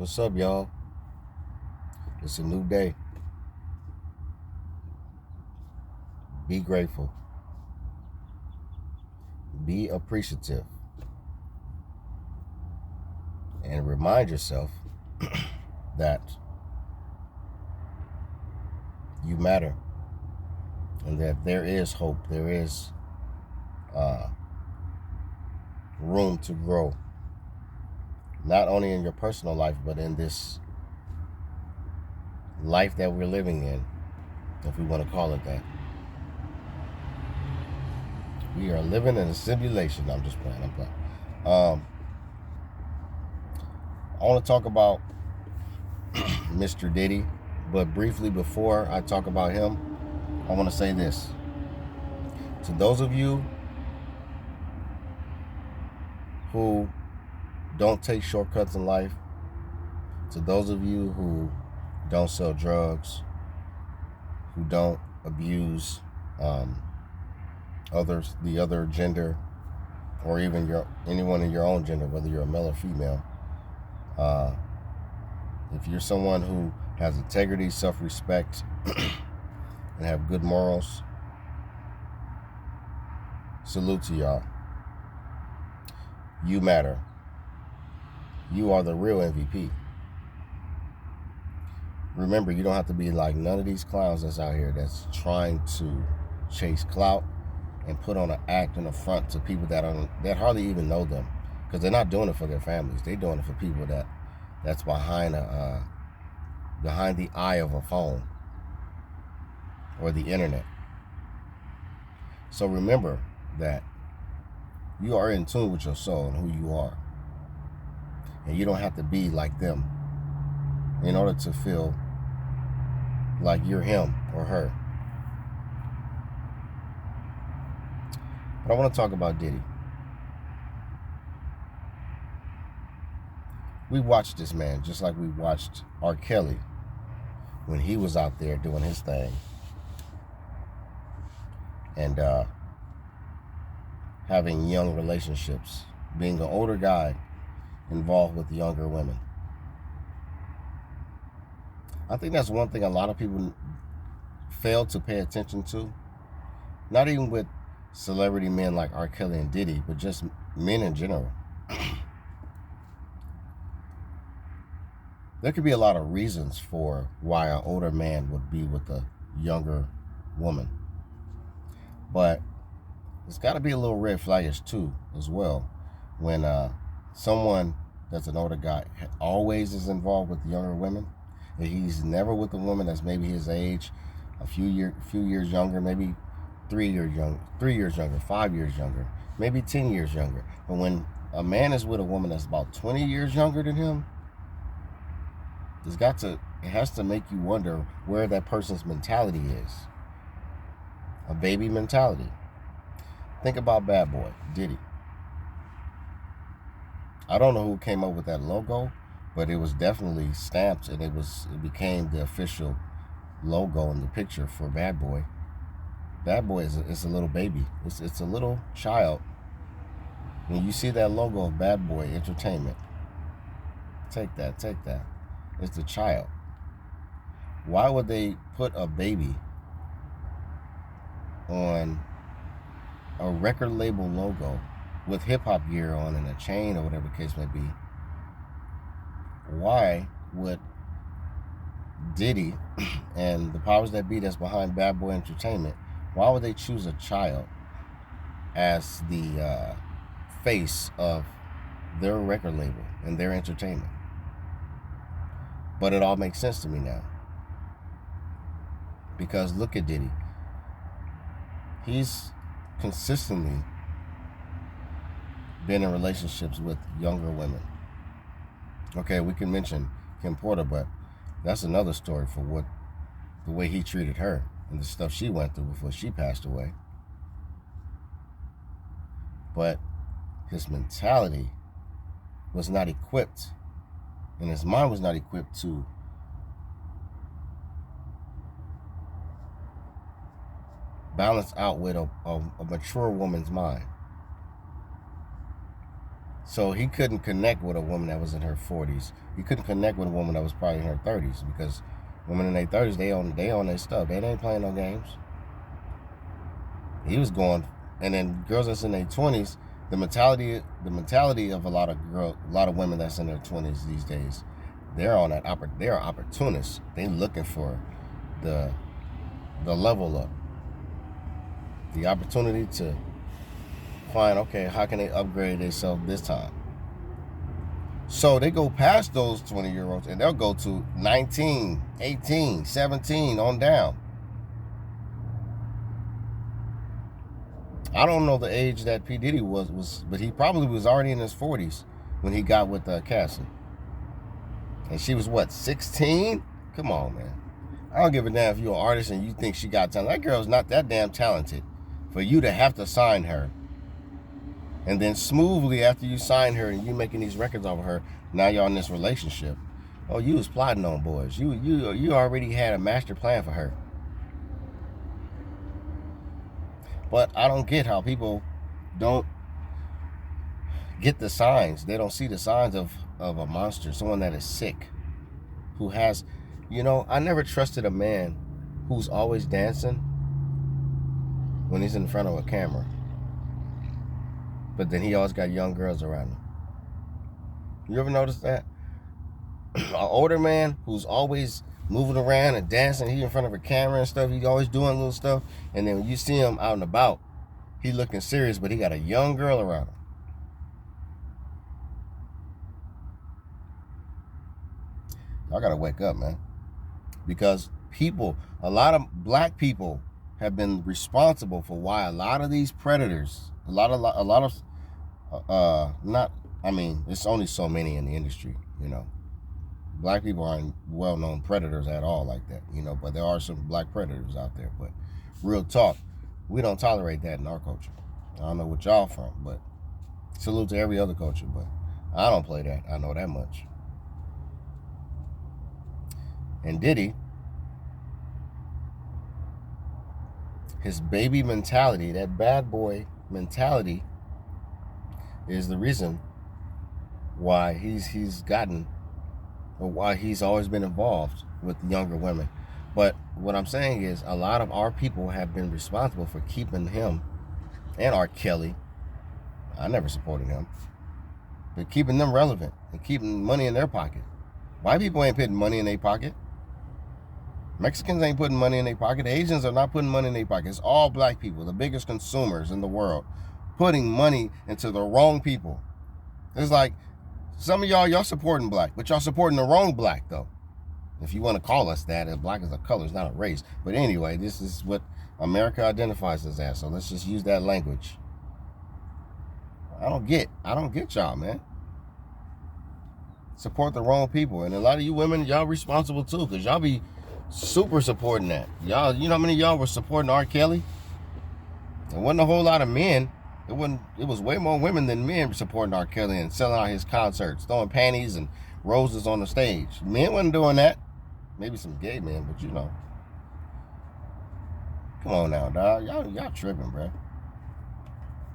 What's up, y'all? It's a new day. Be grateful. Be appreciative. And remind yourself that you matter and that there is hope. There is uh, room to grow, not only in your personal life, but in this life that we're living in, if we want to call it that. We are living in a simulation. I'm just playing. I'm playing. Um, I want to talk about Mr. Diddy, but briefly before I talk about him, I want to say this. To those of you who don't take shortcuts in life, to those of you who don't sell drugs, who don't abuse others, the other gender, or even anyone in your own gender, whether you're a male or female, if you're someone who has integrity, self-respect, and have good morals, salute to y'all. You matter. You are the real MVP. Remember, you don't have to be like none of these clowns that's out here that's trying to chase clout and put on an act and a front to people that hardly even know them, because they're not doing it for their families. They're doing it for people that's behind the eye of a phone or the internet. So remember that you are in tune with your soul and who you are, and you don't have to be like them in order to feel like you're him or her. But I want to talk about Diddy. We watched this man just like we watched R. Kelly when he was out there doing his thing and having young relationships, being an older guy involved with younger women. I think that's one thing a lot of people fail to pay attention to. Not even with celebrity men like R. Kelly and Diddy, but just men in general. There could be a lot of reasons for why an older man would be with a younger woman. But it's got to be a little red flaggish too, as well, when someone that's an older guy always is involved with younger women. And he's never with a woman that's maybe his age, a few years younger, maybe 3 years younger, 5 years younger, maybe 10 years younger. But when a man is with a woman that's about 20 years younger than him, it has to make you wonder where that person's mentality is. A baby mentality. Think about Bad Boy, Diddy. I don't know who came up with that logo, but it was definitely stamped, and it became the official logo in the picture for Bad Boy. Bad Boy is a little baby. It's a little child. When you see that logo of Bad Boy Entertainment, take that. It's the child. Why would they put a baby on a record label logo with hip hop gear on and a chain or whatever the case may be? Why would Diddy and the powers that be that's behind Bad Boy Entertainment, why would they choose a child as the face of their record label and their entertainment? But it all makes sense to me now. Because look at Diddy. He's consistently been in relationships with younger women. Okay, we can mention Kim Porter, but that's another story for the way he treated her and the stuff she went through before she passed away. But his mentality was not equipped, and his mind was not equipped to balance out with a mature woman's mind. So he couldn't connect with a woman that was in her 40s. He couldn't connect with a woman that was probably in her 30s, because women in their 30s, they own their stuff. They ain't playing no games. He was going, and then girls that's in their 20s, the mentality of a lot of women that's in their 20s these days, they're opportunists. They looking for the level up, the opportunity to find, okay, how can they upgrade themselves this time? So they go past those 20-year-olds and they'll go to 19, 18, 17 on down. I don't know the age that P. Diddy was, but he probably was already in his 40s when he got with Cassie. And she was what, 16? Come on, man. I don't give a damn if you're an artist and you think she got talent. That girl's not that damn talented for you to have to sign her. And then smoothly after you sign her and you making these records over her, now y'all in this relationship. Oh, you was plotting on boys. You already had a master plan for her. But I don't get how people don't get the signs. They don't see the signs of a monster, someone that is sick, who has, I never trusted a man who's always dancing when he's in front of a camera. But then he always got young girls around him. You ever notice that? An older man who's always moving around and dancing, he in front of a camera and stuff, he's always doing little stuff, and then when you see him out and about, he looking serious, but he got a young girl around him. I gotta wake up, man. Because a lot of black people have been responsible for why a lot of these predators, it's only so many in the industry, Black people aren't well-known predators at all like that, but there are some black predators out there. But real talk, we don't tolerate that in our culture. I don't know what y'all from, but salute to every other culture, but I don't play that. I know that much. And Diddy, his baby mentality, that bad boy mentality, is the reason why he's gotten, or why he's always been involved with younger women. But what I'm saying is, a lot of our people have been responsible for keeping him and R. Kelly, I never supported him, but keeping them relevant and keeping money in their pocket. White people ain't putting money in their pocket. Mexicans ain't putting money in their pocket. Asians are not putting money in their pocket. It's all black people, the biggest consumers in the world, putting money into the wrong people. It's like, some of y'all supporting black, but y'all supporting the wrong black, though. If you want to call us that, and black is a color, it's not a race. But anyway, this is what America identifies us as, so let's just use that language. I don't get y'all, man. Support the wrong people. And a lot of you women, y'all responsible too, because y'all be super supporting that. Y'all, how many of y'all were supporting R. Kelly? There wasn't a whole lot of men. It was way more women than men supporting R. Kelly and selling out his concerts, throwing panties and roses on the stage. Men wasn't doing that. Maybe some gay men, but come on now, dog. Y'all tripping, bro.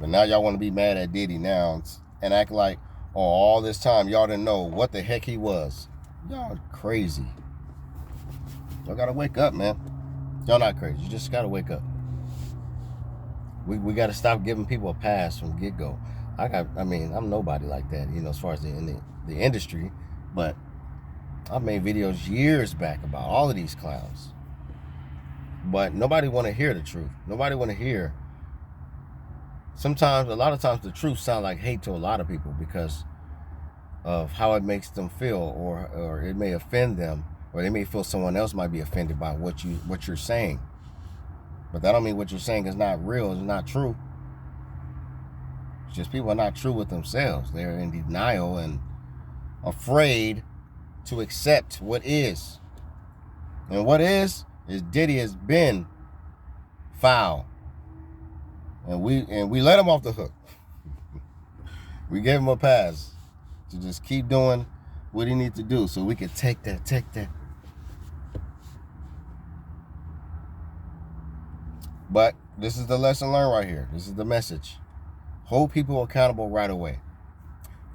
But now y'all want to be mad at Diddy now and act like, oh, all this time y'all didn't know what the heck he was. Y'all crazy. Y'all gotta wake up, man. Y'all not crazy. You just gotta wake up. We got to stop giving people a pass from get-go. I'm nobody like that, as far as the industry, but I've made videos years back about all of these clowns. But nobody want to hear the truth. Nobody want to hear. A lot of times the truth sounds like hate to a lot of people because of how it makes them feel, or it may offend them, or they may feel someone else might be offended by what you're saying. But that don't mean what you're saying is not real, it's not true. It's just people are not true with themselves. They're in denial and afraid to accept what is. And what is Diddy has been foul. And we let him off the hook. We gave him a pass to just keep doing what he needs to do so we can take that. But this is the lesson learned right here. This is the message. Hold people accountable right away.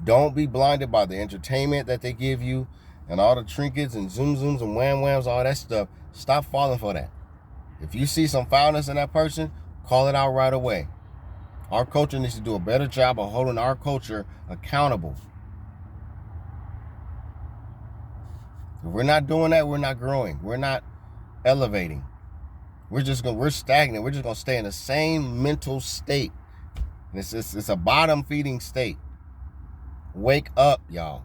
Don't be blinded by the entertainment that they give you and all the trinkets and zoom zooms and wham whams, all that stuff. Stop falling for that. If you see some foulness in that person, call it out right away. Our culture needs to do a better job of holding our culture accountable. If we're not doing that, we're not growing. We're not elevating. We're stagnant. We're just gonna stay in the same mental state. It's a bottom feeding state. Wake up, y'all.